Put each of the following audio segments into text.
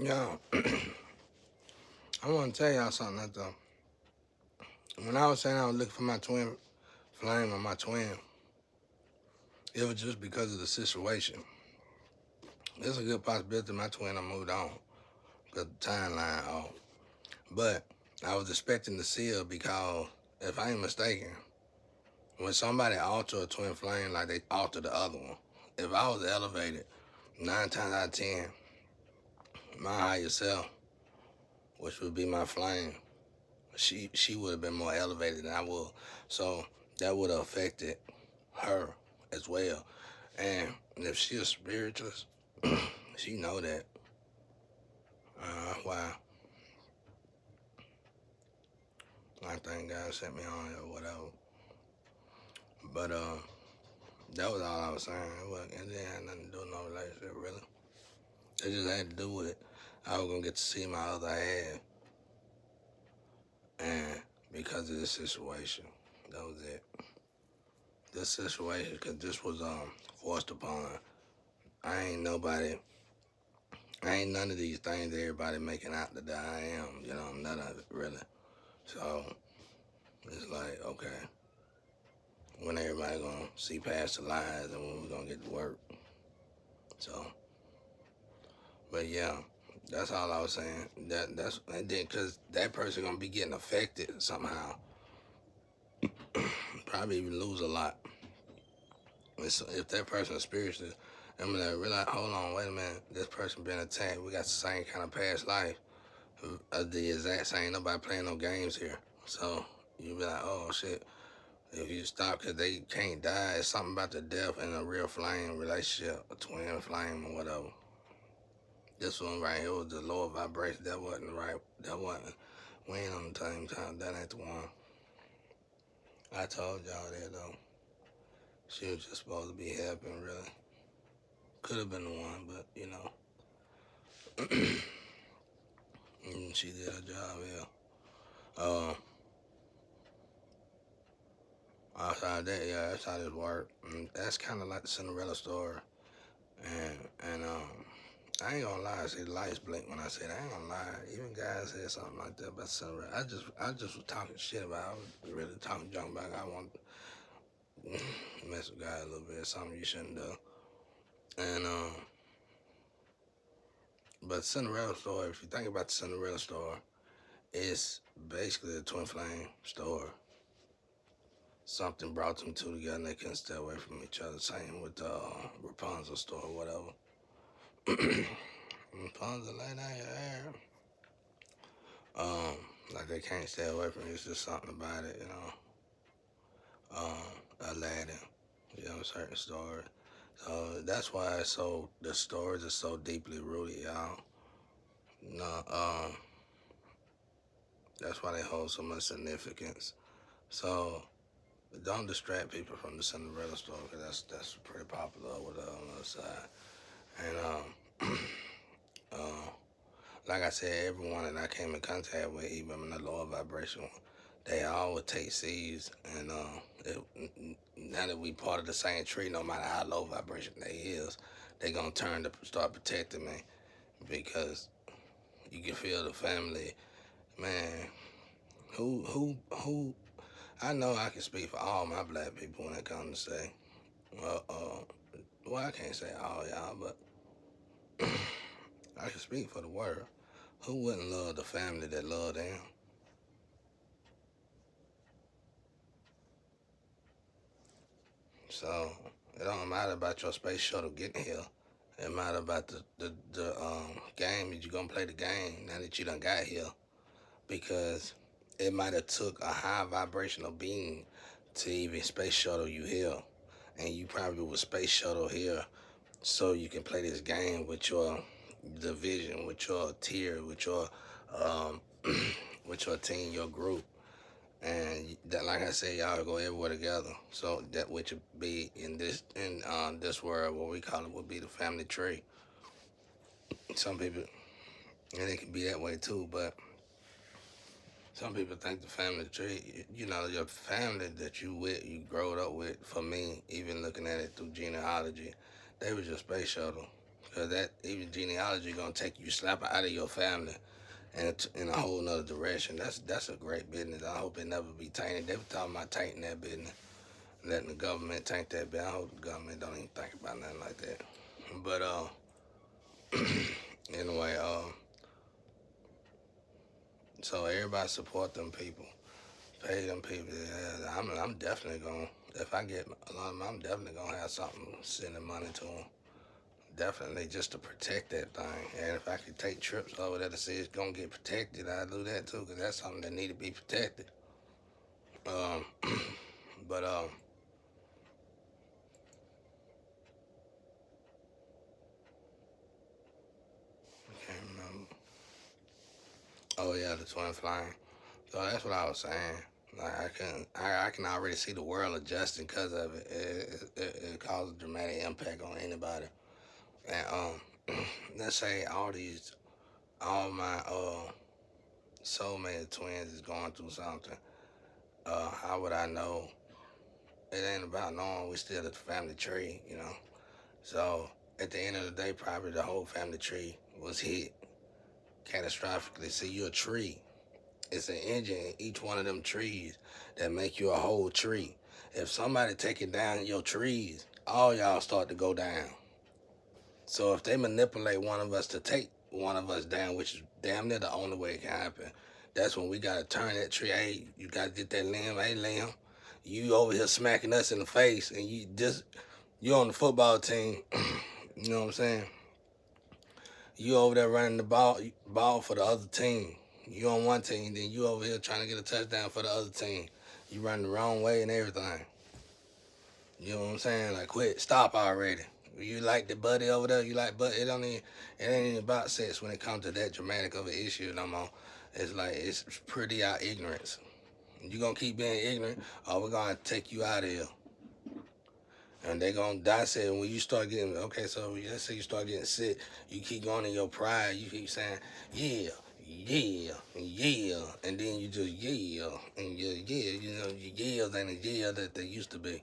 Yeah, I want to tell y'all something. When I was saying I was looking for my twin flame or my twin, it was just because of the situation. There's a good possibility my twin I moved on because the timeline off. But I was expecting to see her because if I ain't mistaken, when somebody alter a twin flame like they alter the other one, if I was elevated, 9 times out of 10, my higher self, which would be my flame, she would have been more elevated than I would. So that would have affected her as well. And if she a spiritualist, she know that. Why I think God sent me on here or whatever. But that was all I was saying. It didn't have nothing to do with no relationship really. It just had to do with I was gonna get to see my other half, and because of this situation, that was it. This situation, cause this was forced upon. I ain't nobody. I ain't none of these things that everybody making out that I am. You know, I'm none of it really. So it's like, okay, when everybody gonna see past the lies and when we gonna get to work. So, but yeah, that's all I was saying. That's and then because that person gonna be getting affected somehow, probably even lose a lot. If that person is spiritual, I'm gonna realize, hold on, wait a minute, this person been attacked. We got the same kind of past life, the exact same. Nobody playing no games here. So you be like, oh shit. If you stop because they can't die, it's something about the death in a real flame relationship, a twin flame or whatever. This one right here was the lower vibration. That wasn't right. That wasn't. We ain't on the same time. That ain't the one. I told y'all that though. She was just supposed to be helping, really. Could have been the one, but you know. She did her job, yeah. Outside that, yeah, that's how this worked. That's kind of like the Cinderella story. And I ain't gonna lie, I see the lights blink when I said I ain't gonna lie. Even guys said something like that about Cinderella. I just was talking shit about. I was really talking junk about. I want to mess with guys a little bit. Something you shouldn't do. And but Cinderella story. If you think about the Cinderella story, it's basically a twin flame story. Something brought them two together and they couldn't stay away from each other. Same with the Rapunzel story, whatever. Rapunzel, lay down your hair. Um, like they can't stay away from it. It's just something about it, you know. Aladdin, you know, certain stories. So that's why the stories are so deeply rooted, y'all. No, that's why they hold so much significance. So don't distract people from the Cinderella story because that's pretty popular over there on the other side. And uh, like I said, everyone that I came in contact with, even in the lower vibration, they all would take seeds. And now that we part of the same tree, no matter how low vibration they is, they gonna turn to start protecting me because you can feel the family, man. Who? I know I can speak for all my black people when it comes to say, well, I can't say all y'all, but I can speak for the world. Who wouldn't love the family that love them? So it don't matter about your space shuttle getting here. It matter about the game that you gonna play the game now that you done got here because it might have took a high vibrational being to even space shuttle you here, and you probably was space shuttle here so you can play this game with your division, with your tier, with your um, with your team, your group. And that, like I said, y'all go everywhere together. So that which would be in this world, what we call it, would be the family tree. Some people, and it can be that way too. But some people think the family tree, you know, your family that you with, you growed up with. For me, even looking at it through genealogy, they was your space shuttle. Because that even genealogy gonna take you slap out of your family and in a whole nother direction. That's a great business. I hope it never be tainted. They were talking about tainting that business, letting the government taint that business. I hope the government don't even think about nothing like that. But anyway, so everybody support them people, pay them people. Yeah, I'm definitely gonna, if I get a lot of them, I'm definitely gonna have something sending money to them. Definitely just to protect that thing. And if I could take trips over there to see it's gonna get protected, I'd do that too, because that's something that need to be protected. Um, but I can't remember. Oh yeah, the twin flame. So that's what I was saying. Like I can already see the world adjusting because of it. It causes a dramatic impact on anybody. And let's say all my soulmate twins is going through something. How would I know? It ain't about knowing we still at the family tree, you know. So at the end of the day, probably the whole family tree was hit catastrophically. See, you're a tree. It's an engine in each one of them trees that make you a whole tree. If somebody taking down your trees, all y'all start to go down. So if they manipulate one of us to take one of us down, which is damn near the only way it can happen, that's when we gotta turn that tree. Hey, you gotta get that limb. Hey, limb, you over here smacking us in the face, and you on the football team. You know what I'm saying? You over there running the ball for the other team. You on one team, then you over here trying to get a touchdown for the other team. You running the wrong way and everything. You know what I'm saying? Like, quit, stop already. You like the buddy over there? You like buddy? It ain't even about sex when it comes to that dramatic of an issue no more. It's like it's pretty out ignorance. You gonna keep being ignorant, or we're gonna take you out of here. And they gonna dissect when you start getting okay. So let's say you start getting sick, you keep going in your pride. You keep saying yeah, yeah, yeah, and then you just yeah and yeah. You know your yells ain't the yeah that they used to be,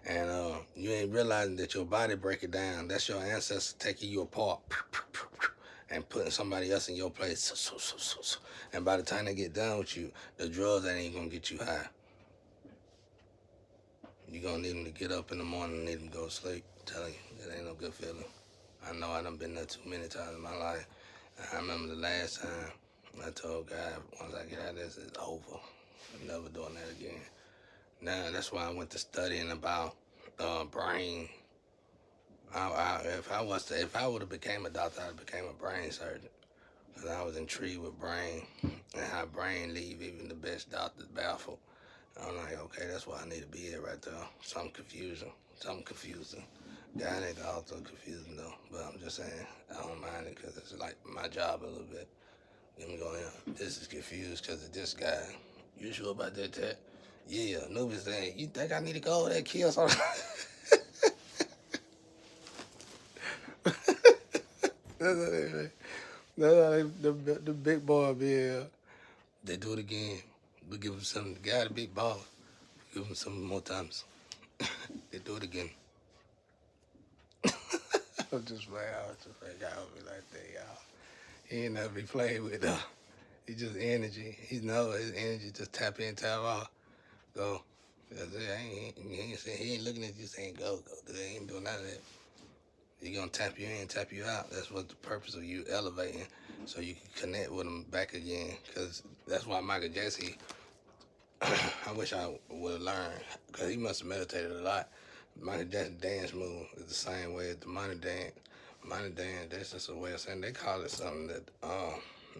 and you ain't realizing that your body break it down. That's your ancestors taking you apart and putting somebody else in your place. And by the time they get done with you, the drugs ain't even gonna get you high. You gonna need them to get up in the morning and need them to go to sleep. I'm telling you, it ain't no good feeling. I know I done been there too many times in my life. I remember the last time I told God, once I get out of this, it's over. I'm never doing that again. Now that's why I went to studying about brain. If I would have became a doctor, I'd have became a brain surgeon. Cause I was intrigued with brain and how brain leave even the best doctors baffled. I'm like, okay, that's why I need to be here right there. Something confusing. God ain't also confusing though, but I'm just saying, I don't mind it because it's like my job a little bit. Let me go in. This is confused because of this guy. You sure about that, Ted? Yeah, Nubi's saying, you think I need to go over there and kill something? That's how the big boy be here. They do it again. We give him something. The guy, the big boss, give him some more times. They do it again. I'm just playing. I was just playing. Y'all be like that, y'all. He ain't never be playing with though. He just energy. He know his energy just tap in, tap out. Go. That's it. He ain't looking at you saying go. He ain't doing none of that. He gonna tap you in, tap you out. That's what the purpose of you elevating, so you can connect with him back again. Cause that's why Michael Jackson. I wish I would have learned, cause he must have meditated a lot. Michael Jackson dance move is the same way as the money dance. Money dance, that's just a way of saying they call it something that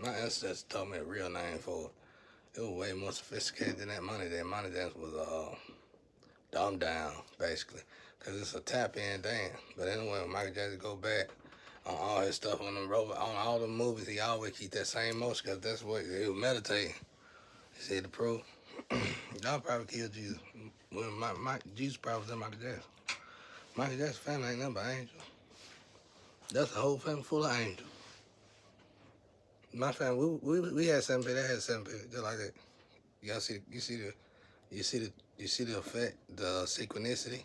my ancestors told me a real name for it. It was way more sophisticated than that money dance. Money dance was dumbed down basically, cause it's a tap in dance. But anyway, when Michael Jackson go back on all his stuff on the robot, on all the movies, he always keep that same motion, cause that's what he was meditating. He said the proof. Y'all probably killed Jesus. Well, Jesus probably was in Michael Jackson. Michael Jackson's family ain't nothing but angels. That's a whole family full of angels. My family, we had 7 people. They had 7 people, just like that. Y'all see, you see the effect, the synchronicity.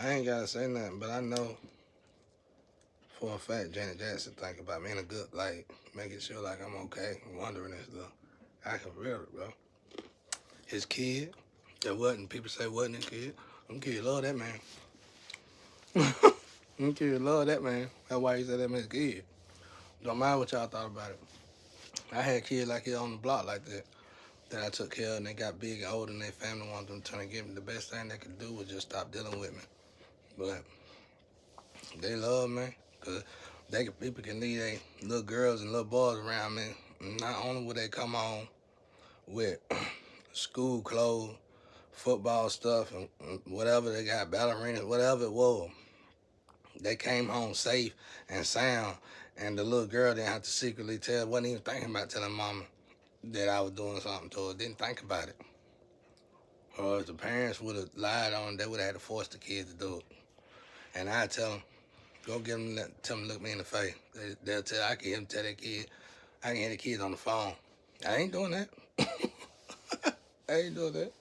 I ain't gotta say nothing, but I know for a fact Janet Jackson think about me in a good light, making sure like I'm okay, wondering and stuff. I can feel it, bro. His kid, that wasn't, people say wasn't his kid. Them kids love that man. Them kids love that man. That's why he said that man's kid. Don't matter what y'all thought about it. I had kids like it on the block like that I took care of, and they got big and old, and their family wanted them to give me the best thing they could do was just stop dealing with me. But they love me, because people can leave their little girls and little boys around me. Not only will they come on with school clothes, football stuff, and whatever they got, ballerinas, whatever it was, they came home safe and sound, and the little girl didn't have to secretly tell, wasn't even thinking about telling mama that I was doing something to her, didn't think about it. Or if the parents would have lied on, they would have had to force the kids to do it. And I tell them, go get them, tell them to look me in the face. They'll tell, I can hear them tell that kid, I can hear the kids on the phone. I ain't doing that. I ain't doing that.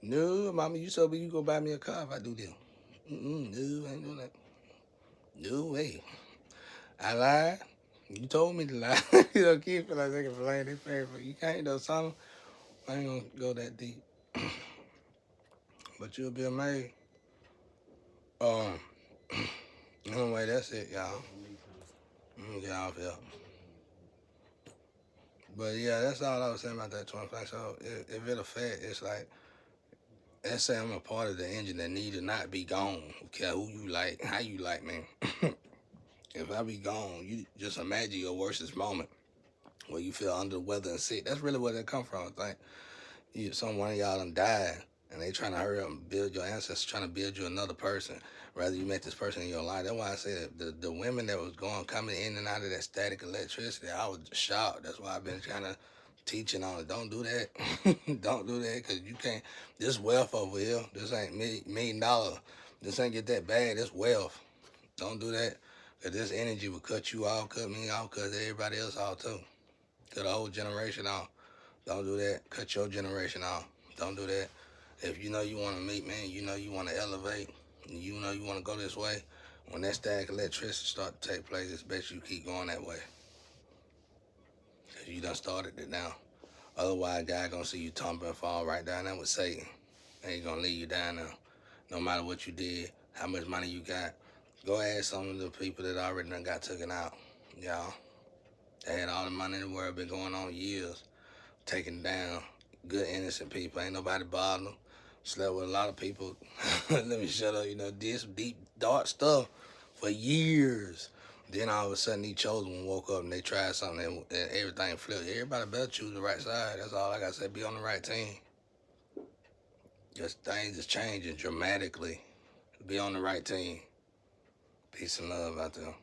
No, mama, you told me you gonna buy me a car if I do this. No, I ain't doing that. No way. I lied. You told me to lie. You know, kids feel like they can blame their parents, but you can't though, son. I ain't gonna go that deep. But you'll be amazed. Anyway, that's it, y'all. Get off here. But yeah, that's all I was saying about that twin flame. So if it affect, it's like, let's say I'm a part of the engine that need to not be gone. Okay, who you like, how you like me. If I be gone, you just imagine your worstest moment where you feel under the weather and sick. That's really where that come from. I think one of y'all done died, and they trying to hurry up and build your ancestors, trying to build you another person. Rather you met this person in your life. That's why I say that the women that was coming in and out of that static electricity, I was shocked. That's why I've been trying to teaching on it. Don't do that. Don't do that, because you can't. This wealth over here, this ain't $1 million. This ain't get that bad. This wealth. Don't do that, because this energy will cut you off, cut me off, cut everybody else off too. Cut a whole generation off. Don't do that. Cut your generation off. Don't do that. If you know you want to meet, man, you know you want to elevate, and you know you want to go this way, when that static electricity start to take place, it's best you keep going that way. Because you done started it now. Otherwise, God going to see you tumble and fall right down there with Satan. And he's going to leave you down there. No matter what you did, how much money you got. Go ask some of the people that already done got taken out. Y'all. They had all the money in the world, been going on years. Taking down good innocent people. Ain't nobody bothering them. Slept with a lot of people. Let me shut up. You know, did some deep, dark stuff for years. Then all of a sudden, these chosen one woke up and they tried something and everything flipped. Everybody better choose the right side. That's all I got to say. Be on the right team. Just things is changing dramatically. Be on the right team. Peace and love out there.